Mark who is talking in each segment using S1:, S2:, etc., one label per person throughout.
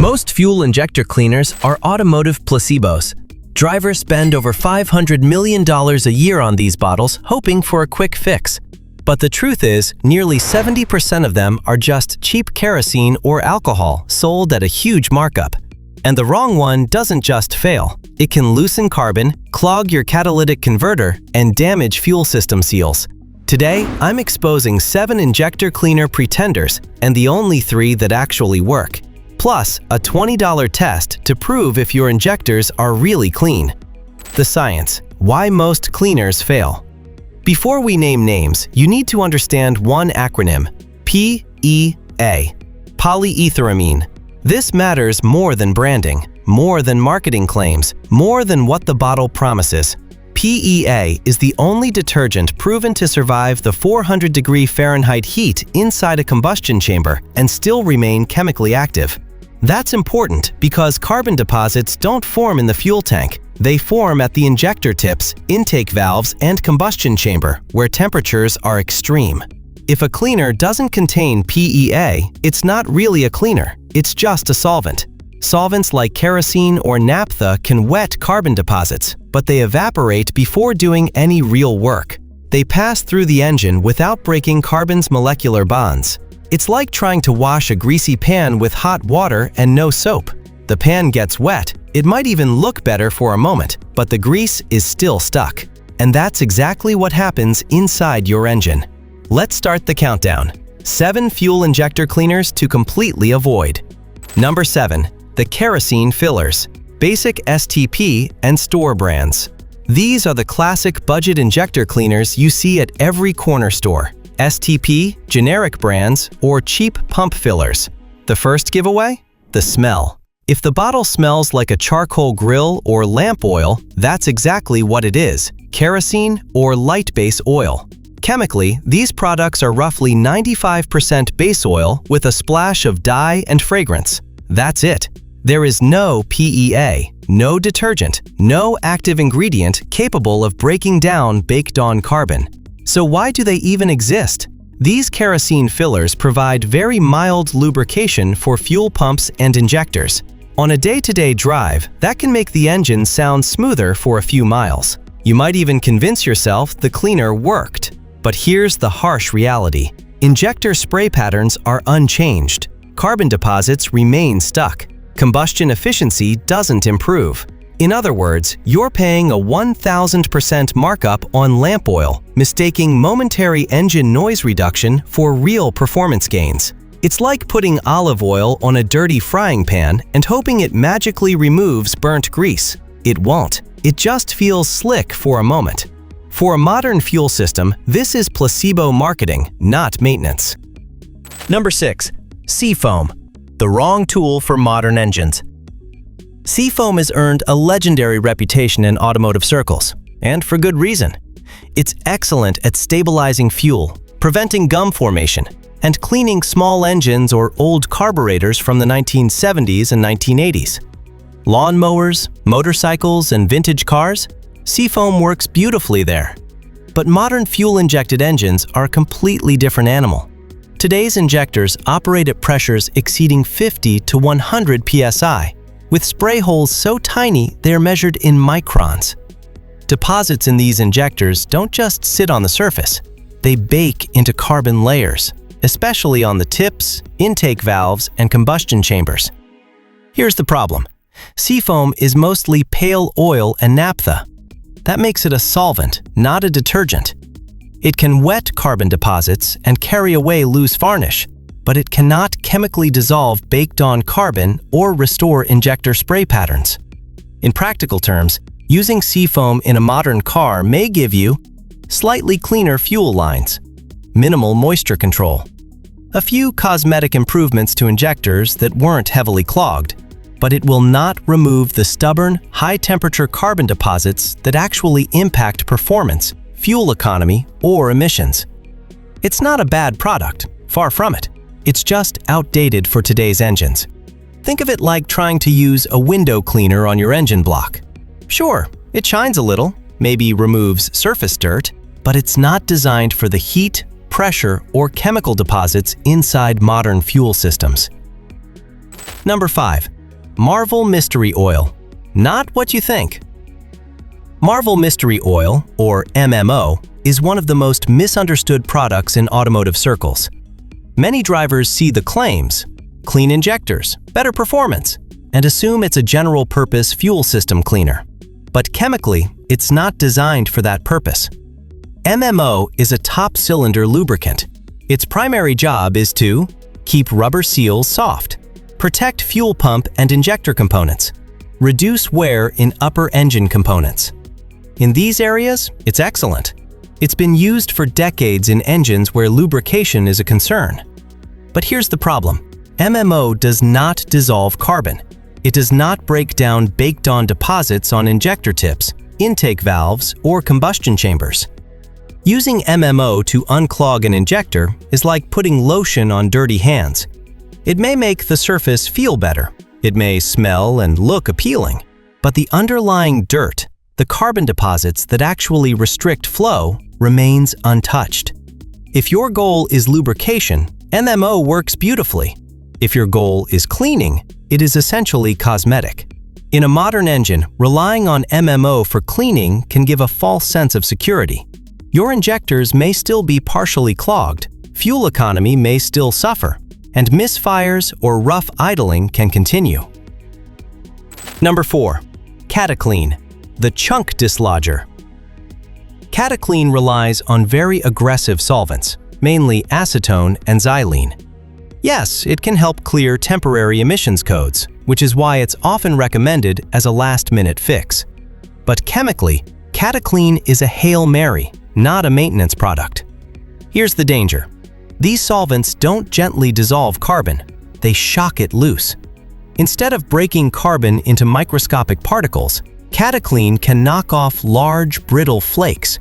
S1: Most fuel injector cleaners are automotive placebos. Drivers spend over $500 million a year on these bottles, hoping for a quick fix. But the truth is, nearly 70% of them are just cheap kerosene or alcohol sold at a huge markup. And the wrong one doesn't just fail. It can loosen carbon, clog your catalytic converter, and damage fuel system seals. Today, I'm exposing 7 injector cleaner pretenders and the only 3 that actually work. Plus, a $20 test to prove if your injectors are really clean. The science: why most cleaners fail. Before we name names, you need to understand one acronym: PEA, polyetheramine. This matters more than branding, more than marketing claims, more than what the bottle promises. PEA is the only detergent proven to survive the 400-degree Fahrenheit heat inside a combustion chamber and still remain chemically active. That's important because carbon deposits don't form in the fuel tank. They form at the injector tips, intake valves, and combustion chamber, where temperatures are extreme. If a cleaner doesn't contain PEA, it's not really a cleaner, it's just a solvent. Solvents like kerosene or naphtha can wet carbon deposits, but they evaporate before doing any real work. They pass through the engine without breaking carbon's molecular bonds. It's like trying to wash a greasy pan with hot water and no soap. The pan gets wet, it might even look better for a moment, but the grease is still stuck. And that's exactly what happens inside your engine. Let's start the countdown. 7 fuel injector cleaners to completely avoid. Number 7. The kerosene fillers. Basic STP and store brands. These are the classic budget injector cleaners you see at every corner store. STP, generic brands, or cheap pump fillers. The first giveaway? The smell. If the bottle smells like a charcoal grill or lamp oil, that's exactly what it is: kerosene or light base oil. Chemically, these products are roughly 95% base oil with a splash of dye and fragrance. That's it. There is no PEA, no detergent, no active ingredient capable of breaking down baked-on carbon. So why do they even exist? These kerosene fillers provide very mild lubrication for fuel pumps and injectors. On a day-to-day drive, that can make the engine sound smoother for a few miles. You might even convince yourself the cleaner worked. But here's the harsh reality. Injector spray patterns are unchanged. Carbon deposits remain stuck. Combustion efficiency doesn't improve. In other words, you're paying a 1,000% markup on lamp oil, mistaking momentary engine noise reduction for real performance gains. It's like putting olive oil on a dirty frying pan and hoping it magically removes burnt grease. It won't. It just feels slick for a moment. For a modern fuel system, this is placebo marketing, not maintenance. Number 6. Seafoam. The wrong tool for modern engines. Seafoam has earned a legendary reputation in automotive circles, and for good reason. It's excellent at stabilizing fuel, preventing gum formation, and cleaning small engines or old carburetors from the 1970s and 1980s. Lawnmowers, motorcycles, and vintage cars? Seafoam works beautifully there. But modern fuel-injected engines are a completely different animal. Today's injectors operate at pressures exceeding 50 to 100 psi, with spray holes so tiny they're measured in microns. Deposits in these injectors don't just sit on the surface, they bake into carbon layers, especially on the tips, intake valves, and combustion chambers. Here's the problem. Seafoam is mostly pale oil and naphtha. That makes it a solvent, not a detergent. It can wet carbon deposits and carry away loose varnish, but it cannot chemically dissolve baked-on carbon or restore injector spray patterns. In practical terms, using Seafoam in a modern car may give you slightly cleaner fuel lines, minimal moisture control, a few cosmetic improvements to injectors that weren't heavily clogged, but it will not remove the stubborn, high-temperature carbon deposits that actually impact performance, fuel economy, or emissions. It's not a bad product, far from it. It's just outdated for today's engines. Think of it like trying to use a window cleaner on your engine block. Sure, it shines a little, maybe removes surface dirt, but it's not designed for the heat, pressure, or chemical deposits inside modern fuel systems. Number 5. Marvel Mystery Oil. Not what you think. Marvel Mystery Oil, or MMO, is one of the most misunderstood products in automotive circles. Many drivers see the claims, clean injectors, better performance, and assume it's a general-purpose fuel system cleaner. But chemically, it's not designed for that purpose. MMO is a top-cylinder lubricant. Its primary job is to keep rubber seals soft, protect fuel pump and injector components, reduce wear in upper engine components. In these areas, it's excellent. It's been used for decades in engines where lubrication is a concern. But here's the problem. MMO does not dissolve carbon. It does not break down baked-on deposits on injector tips, intake valves, or combustion chambers. Using MMO to unclog an injector is like putting lotion on dirty hands. It may make the surface feel better. It may smell and look appealing. But the underlying dirt, the carbon deposits that actually restrict flow, remains untouched. If your goal is lubrication, MMO works beautifully. If your goal is cleaning, it is essentially cosmetic. In a modern engine, relying on MMO for cleaning can give a false sense of security. Your injectors may still be partially clogged, fuel economy may still suffer, and misfires or rough idling can continue. Number 4. Cataclean, the chunk dislodger. Cataclean relies on very aggressive solvents, mainly acetone and xylene. Yes, it can help clear temporary emissions codes, which is why it's often recommended as a last-minute fix. But chemically, Cataclean is a Hail Mary, not a maintenance product. Here's the danger. These solvents don't gently dissolve carbon, they shock it loose. Instead of breaking carbon into microscopic particles, Cataclean can knock off large, brittle flakes.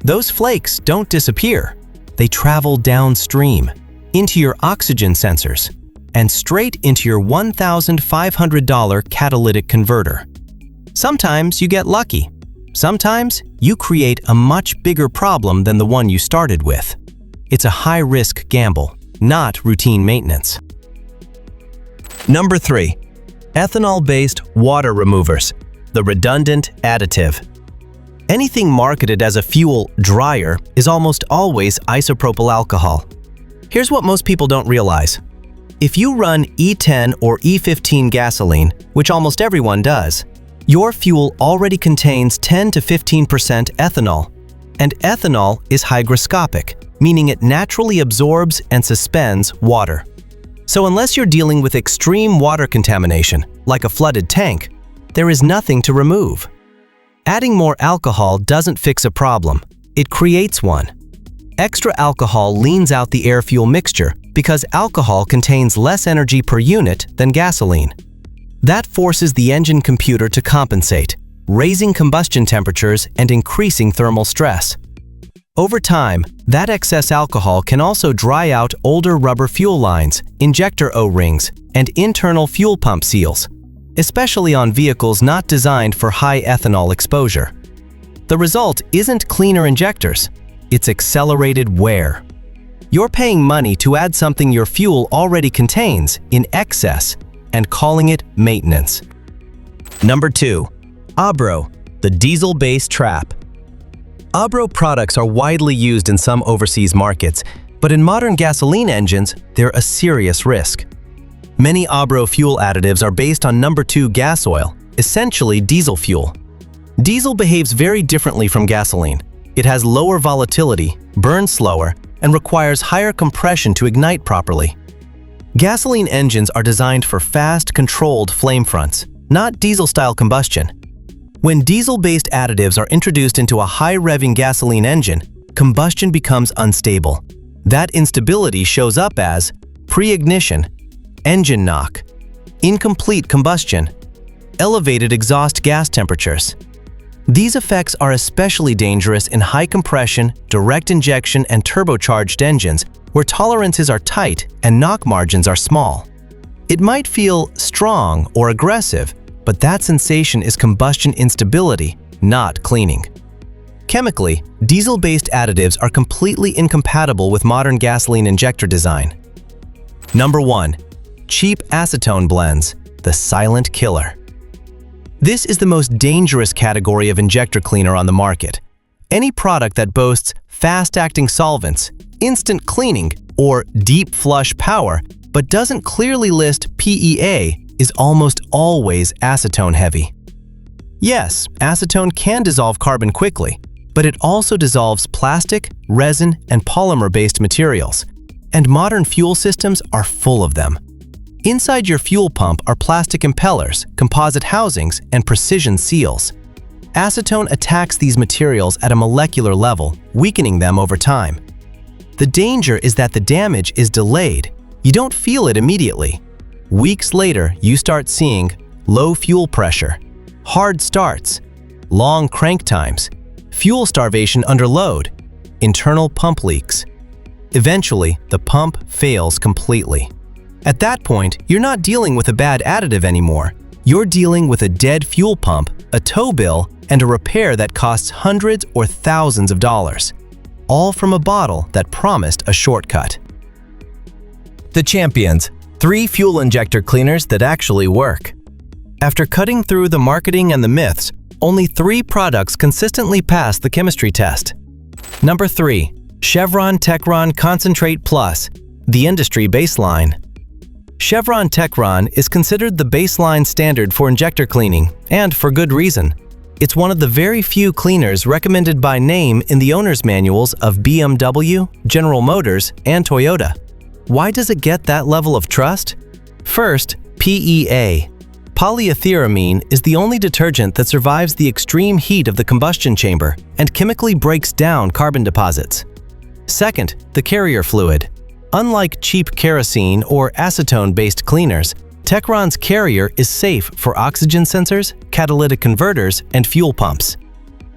S1: Those flakes don't disappear. They travel downstream, into your oxygen sensors, and straight into your $1,500 catalytic converter. Sometimes you get lucky. Sometimes you create a much bigger problem than the one you started with. It's a high-risk gamble, not routine maintenance. Number 3. Ethanol-based water removers, the redundant additive. Anything marketed as a fuel dryer is almost always isopropyl alcohol. Here's what most people don't realize. If you run E10 or E15 gasoline, which almost everyone does, your fuel already contains 10 to 15% ethanol, and ethanol is hygroscopic, meaning it naturally absorbs and suspends water. So unless you're dealing with extreme water contamination, like a flooded tank, there is nothing to remove. Adding more alcohol doesn't fix a problem, it creates one. Extra alcohol leans out the air-fuel mixture because alcohol contains less energy per unit than gasoline. That forces the engine computer to compensate, raising combustion temperatures and increasing thermal stress. Over time, that excess alcohol can also dry out older rubber fuel lines, injector O-rings, and internal fuel pump seals, especially on vehicles not designed for high ethanol exposure. The result isn't cleaner injectors, it's accelerated wear. You're paying money to add something your fuel already contains in excess and calling it maintenance. Number 2. Abro, the diesel-based trap. Abro products are widely used in some overseas markets, but in modern gasoline engines, they're a serious risk. Many Abro fuel additives are based on number 2 gas oil, essentially diesel fuel. Diesel behaves very differently from gasoline. It has lower volatility, burns slower, and requires higher compression to ignite properly. Gasoline engines are designed for fast, controlled flame fronts, not diesel-style combustion. When diesel-based additives are introduced into a high-revving gasoline engine, combustion becomes unstable. That instability shows up as pre-ignition, engine knock, incomplete combustion, elevated exhaust gas temperatures. These effects are especially dangerous in high-compression, direct injection, and turbocharged engines where tolerances are tight and knock margins are small. It might feel strong or aggressive, but that sensation is combustion instability, not cleaning. Chemically, diesel-based additives are completely incompatible with modern gasoline injector design. Number 1. Cheap acetone blends, the silent killer. This is the most dangerous category of injector cleaner on the market. Any product that boasts fast-acting solvents, instant cleaning, or deep flush power, but doesn't clearly list PEA is almost always acetone heavy. Yes, acetone can dissolve carbon quickly, but it also dissolves plastic, resin, and polymer-based materials, and modern fuel systems are full of them. Inside your fuel pump are plastic impellers, composite housings, and precision seals. Acetone attacks these materials at a molecular level, weakening them over time. The danger is that the damage is delayed. You don't feel it immediately. Weeks later, you start seeing low fuel pressure, hard starts, long crank times, fuel starvation under load, internal pump leaks. Eventually, the pump fails completely. At that point, you're not dealing with a bad additive anymore. You're dealing with a dead fuel pump, a tow bill, and a repair that costs hundreds or thousands of dollars, all from a bottle that promised a shortcut. The champions, 3 fuel injector cleaners that actually work. After cutting through the marketing and the myths, only 3 products consistently pass the chemistry test. Number 3. Chevron Techron Concentrate Plus, the industry baseline. Chevron Techron is considered the baseline standard for injector cleaning, and for good reason. It's one of the very few cleaners recommended by name in the owner's manuals of BMW, General Motors, and Toyota. Why does it get that level of trust? First, PEA. Polyethyramine is the only detergent that survives the extreme heat of the combustion chamber and chemically breaks down carbon deposits. Second, the carrier fluid. Unlike cheap kerosene or acetone-based cleaners, Techron's carrier is safe for oxygen sensors, catalytic converters, and fuel pumps.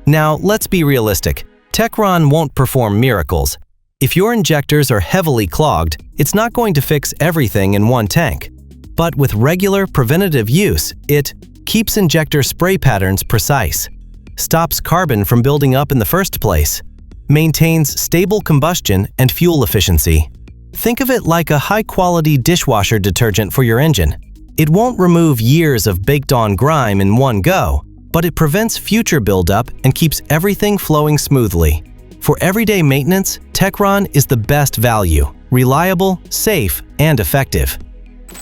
S1: Now, let's be realistic. Techron won't perform miracles. If your injectors are heavily clogged, it's not going to fix everything in one tank. But with regular preventative use, it keeps injector spray patterns precise, stops carbon from building up in the first place, maintains stable combustion and fuel efficiency. Think of it like a high-quality dishwasher detergent for your engine. It won't remove years of baked-on grime in one go, but it prevents future buildup and keeps everything flowing smoothly. For everyday maintenance, Techron is the best value, reliable, safe, and effective.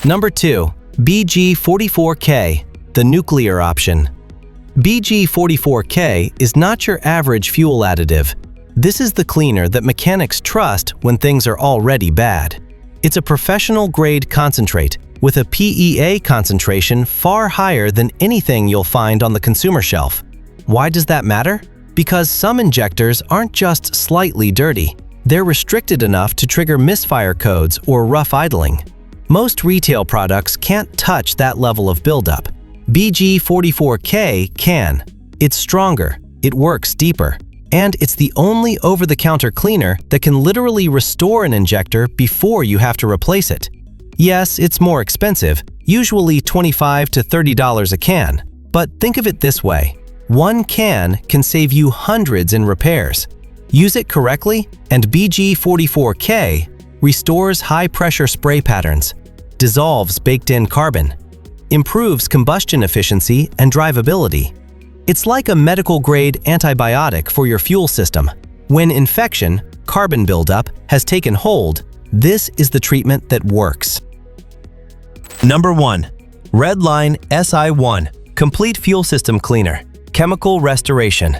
S1: Number 2. BG44K, the nuclear option. BG44K is not your average fuel additive. This is the cleaner that mechanics trust when things are already bad. It's a professional-grade concentrate with a PEA concentration far higher than anything you'll find on the consumer shelf. Why does that matter? Because some injectors aren't just slightly dirty. They're restricted enough to trigger misfire codes or rough idling. Most retail products can't touch that level of buildup. BG44K can. It's stronger, it works deeper, and it's the only over-the-counter cleaner that can literally restore an injector before you have to replace it. Yes, it's more expensive, usually $25 to $30 a can, but think of it this way. One can save you hundreds in repairs. Use it correctly, and BG44K restores high-pressure spray patterns, dissolves baked-in carbon, improves combustion efficiency and drivability. It's like a medical-grade antibiotic for your fuel system. When infection, carbon buildup, has taken hold, this is the treatment that works. Number 1. Redline SI1 Complete Fuel System Cleaner, Chemical Restoration.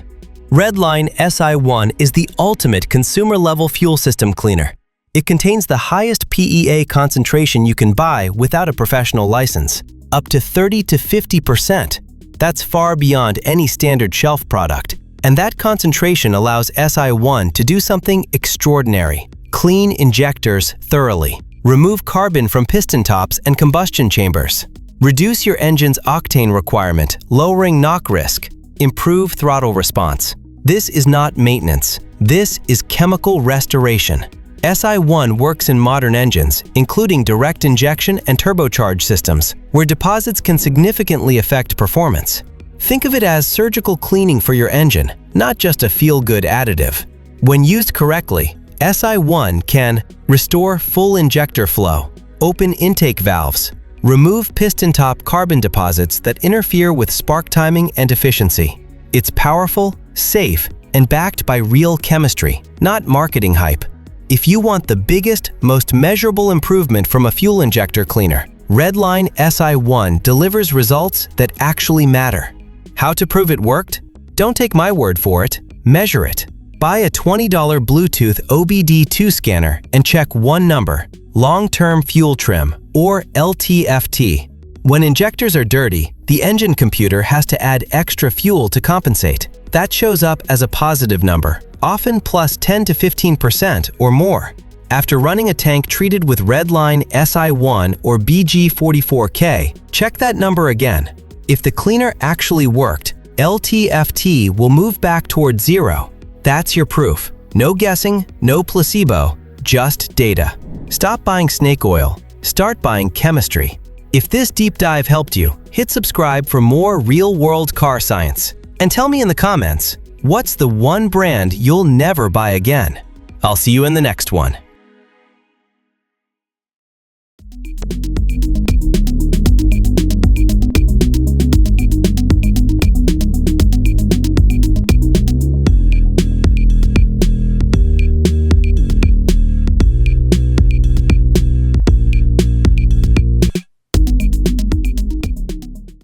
S1: Redline SI1 is the ultimate consumer-level fuel system cleaner. It contains the highest PEA concentration you can buy without a professional license, up to 30 to 50%. That's far beyond any standard shelf product. And that concentration allows SI1 to do something extraordinary. Clean injectors thoroughly. Remove carbon from piston tops and combustion chambers. Reduce your engine's octane requirement, lowering knock risk. Improve throttle response. This is not maintenance. This is chemical restoration. SI1 works in modern engines, including direct injection and turbocharged systems, where deposits can significantly affect performance. Think of it as surgical cleaning for your engine, not just a feel-good additive. When used correctly, SI1 can restore full injector flow, open intake valves, Remove piston top carbon deposits that interfere with spark timing and efficiency. It's powerful, safe, and backed by real chemistry, not marketing hype. If you want the biggest, most measurable improvement from a fuel injector cleaner, Redline SI1 delivers results that actually matter. How to prove it worked? Don't take my word for it, measure it. Buy a $20 Bluetooth OBD2 scanner and check one number, long-term fuel trim, or LTFT. When injectors are dirty, the engine computer has to add extra fuel to compensate. That shows up as a positive number, often plus 10 to 15% or more. After running a tank treated with Redline SI1 or BG44K, check that number again. If the cleaner actually worked, LTFT will move back toward zero. That's your proof. No guessing, no placebo, just data. Stop buying snake oil. Start buying chemistry. If this deep dive helped you, hit subscribe for more real-world car science. And tell me in the comments, what's the one brand you'll never buy again? I'll see you in the next one.